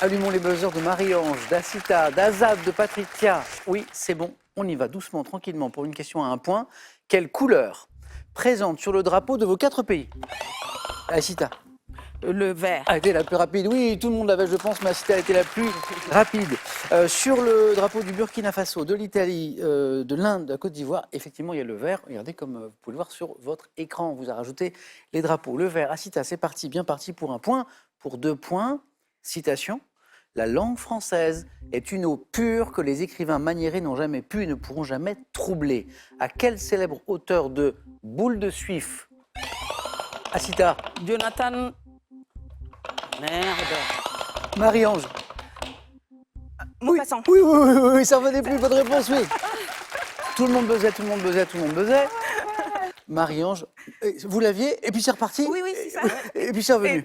Allumons les buzzers de Marie-Ange, d'Acita, d'Azad, de Patricia. Oui, c'est bon, on y va doucement, tranquillement, pour une question à un point. Quelle couleur présente sur le drapeau de vos 4 pays? Acita. Le vert. A été la plus rapide. Oui, tout le monde l'avait, je pense, mais Acita a été la plus rapide. Sur le drapeau du Burkina Faso, de l'Italie, de l'Inde, de la Côte d'Ivoire, effectivement, il y a le vert. Regardez comme vous pouvez le voir sur votre écran. On vous a rajouté les drapeaux. Le vert, Acita, c'est parti, bien parti pour un point. Pour 2 points, citation. La langue française est une eau pure que les écrivains maniérés n'ont jamais pu et ne pourront jamais troubler. À quel célèbre auteur de Boule de Suif? Acita. Jonathan. Merde. Marie-Ange. Oui, Maupassant. oui, ça revenait plus, bonne réponse, oui. Tout le monde buzzait, tout le monde buzzait, tout le monde buzzait. Marie-Ange, vous l'aviez, et puis c'est reparti. Oui, c'est ça. Et puis c'est revenu.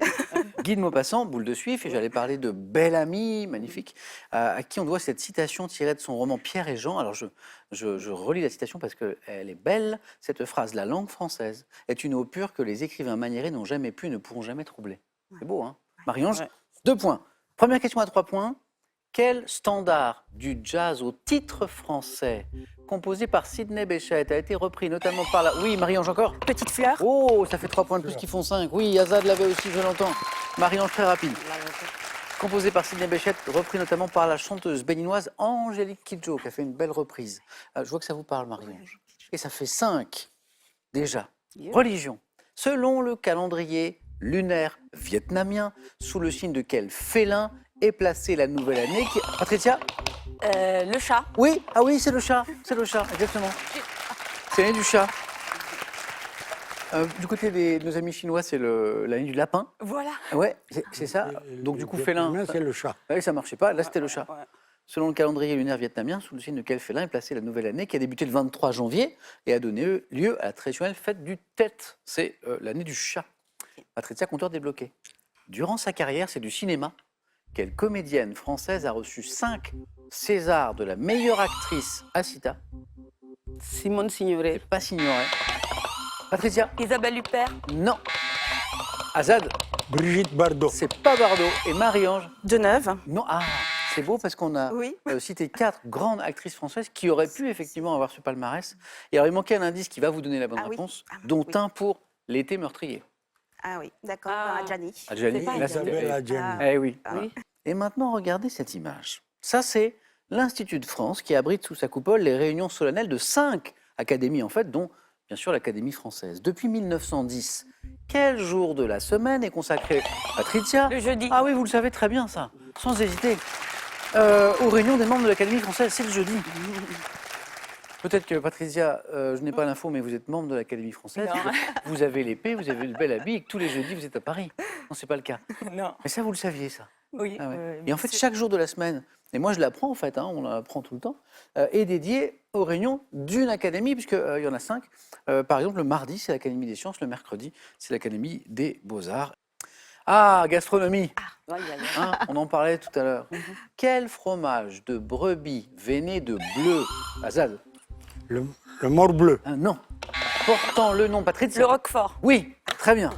Guy de Maupassant, Boule de Suif, et j'allais parler de Belle Amie, magnifique, à qui on doit cette citation tirée de son roman Pierre et Jean. Alors je relis la citation parce qu'elle est belle, cette phrase. La langue française est une eau pure que les écrivains maniérés n'ont jamais pu et ne pourront jamais troubler. C'est beau, hein? Marie-Ange, Ouais. 2 points. Première question à 3 points. Quel standard du jazz au titre français, composé par Sidney Bechet, a été repris notamment par la... Oui, Marie-Ange encore? Petite fleur. Oh, ça fait 3 points de plus qui font 5. Oui, Azad l'avait aussi, je l'entends. Marie-Ange, très rapide. Composé par Sidney Bechet, repris notamment par la chanteuse béninoise Angélique Kidjo, qui a fait une belle reprise. Je vois que ça vous parle, Marie-Ange. Et ça fait 5, déjà. Yeah. Religion. Selon le calendrier lunaire vietnamien, sous le signe de quel félin est placée la nouvelle année qui... Patricia? Le chat. Oui, ah oui, c'est le chat, exactement. C'est l'année du chat. Du côté de nos amis chinois, c'est l'année du lapin. Voilà. Ouais, c'est ça. Donc du coup, félin. C'est le chat. Oui, ça marchait pas. Là, c'était le chat. Ouais. Selon le calendrier lunaire vietnamien, sous le signe de quel félin est placée la nouvelle année qui a débuté le 23 janvier et a donné lieu à la traditionnelle fête du Tet. C'est l'année du chat. Patricia, compteur débloqué. Durant sa carrière, c'est du cinéma. Quelle comédienne française a reçu 5 Césars de la meilleure actrice? Acita. Simone Signoret. Pas Signoret. Patricia. Isabelle Huppert. Non. Azad. Brigitte Bardot. C'est pas Bardot. Et Marie-Ange. Deneuve. Non. Ah, c'est beau parce qu'on a Oui. cité 4 grandes actrices françaises qui auraient pu effectivement avoir ce palmarès. Et alors, il manquait un indice qui va vous donner la bonne Ah oui. réponse, Ah, dont oui. un pour L'été meurtrier. Ah oui, d'accord, Ah. Adjani. Adjani, C'est pas là, Adjani. c'était- Isabelle Adjani. Ah. Eh oui. Oui. Et maintenant, regardez cette image. Ça, c'est l'Institut de France qui abrite sous sa coupole les réunions solennelles de 5 académies, en fait, dont, bien sûr, l'Académie française. Depuis 1910, quel jour de la semaine est consacré, Patricia? Le jeudi. Ah oui, vous le savez très bien, ça, sans hésiter. Aux réunions des membres de l'Académie française, c'est le jeudi. Peut-être que, Patricia, je n'ai pas l'info, mais vous êtes membre de l'Académie française. Non. Vous avez l'épée, vous avez le bel habit, et que tous les jeudis, vous êtes à Paris. Non, c'est pas le cas. Non. Mais ça, vous le saviez, ça. Oui. Ah ouais. Et en fait, chaque jour de la semaine, et moi je l'apprends en fait, hein, on l'apprend tout le temps, est dédié aux réunions d'une académie, puisqu'il y en a 5. Par exemple, le mardi, c'est l'Académie des sciences, le mercredi, c'est l'Académie des beaux-arts. Ah, gastronomie, Aïe, aïe, aïe. hein, on en parlait tout à l'heure. Quel fromage de brebis veiné de bleu, Azad? Le morbleu. Non. Portant le nom, Patricia. Le Roquefort. Oui, très bien.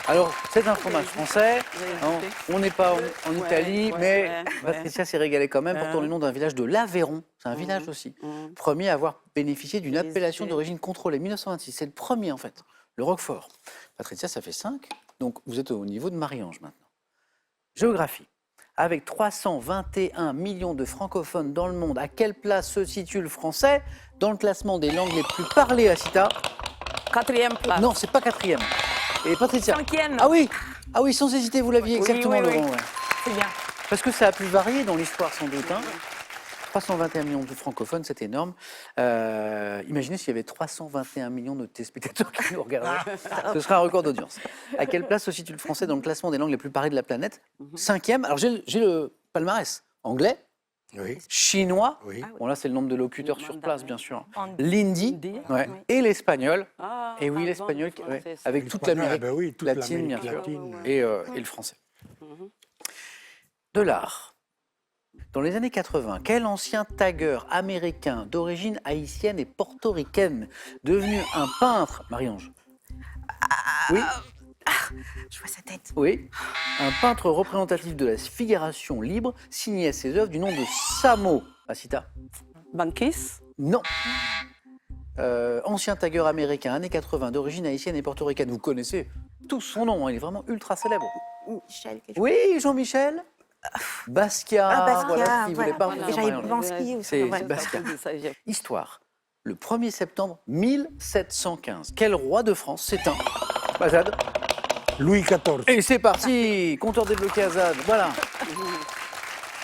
Alors, c'est un fromage français. hein, on n'est pas en Italie, mais Patricia s'est régalée quand même, portant le nom d'un village de l'Aveyron. C'est un village aussi. Premier à avoir bénéficié d'une appellation d'origine contrôlée. 1926, c'est le premier en fait. Le Roquefort. Patricia, ça fait 5. Donc, vous êtes au niveau de Marie-Ange maintenant. Géographie. Avec 321 millions de francophones dans le monde, à quelle place se situe le français dans le classement des langues les plus parlées à Cita? 4e place. Non, c'est pas 4e. Et Patricia? 5e. Ah oui, sans hésiter, vous l'aviez Oui, exactement, oui, oui. Laurent. Ouais. C'est bien. Parce que ça a pu varier dans l'histoire sans doute. Hein. 321 millions de francophones, c'est énorme. Imaginez s'il y avait 321 millions de téléspectateurs qui nous regardaient. Ce serait un record d'audience. À quelle place se situe le français dans le classement des langues les plus parlées de la planète? 5e. Alors j'ai le palmarès. Anglais, Oui. chinois. Oui. Bon là c'est le nombre de locuteurs sur Mandarin. place bien sûr. En- L'hindi. Hindi. Ouais. Oui. Et l'espagnol. Ah, Et oui, pardon, l'espagnol, le ouais, français, avec toute l'Amérique Ah ben oui, toute latine, bien l'Amérique sûr, latine. et le français. De l'art. Dans les années 80, quel ancien tagueur américain d'origine haïtienne et portoricaine, devenu un peintre, Marie-Ange? Oui. Je vois sa tête. Oui. Un peintre représentatif de la figuration libre signait ses œuvres du nom de Samo. Asita? Banquis. Non. Ancien tagueur américain, années 80, d'origine haïtienne et portoricaine. Vous connaissez tous son nom, hein, il est vraiment ultra célèbre. Michel, quelque chose. Oui, Jean-Michel Basquiat. Ah, Basquiat, Voilà, il voulait pas voilà. vous dire J'avais Marion. Polanski aussi. C'est Ouais. Basquiat. Histoire. Le 1er septembre 1715, quel roi de France s'éteint? Azad. Louis XIV. Et c'est parti, compteur débloqué Azad. Voilà.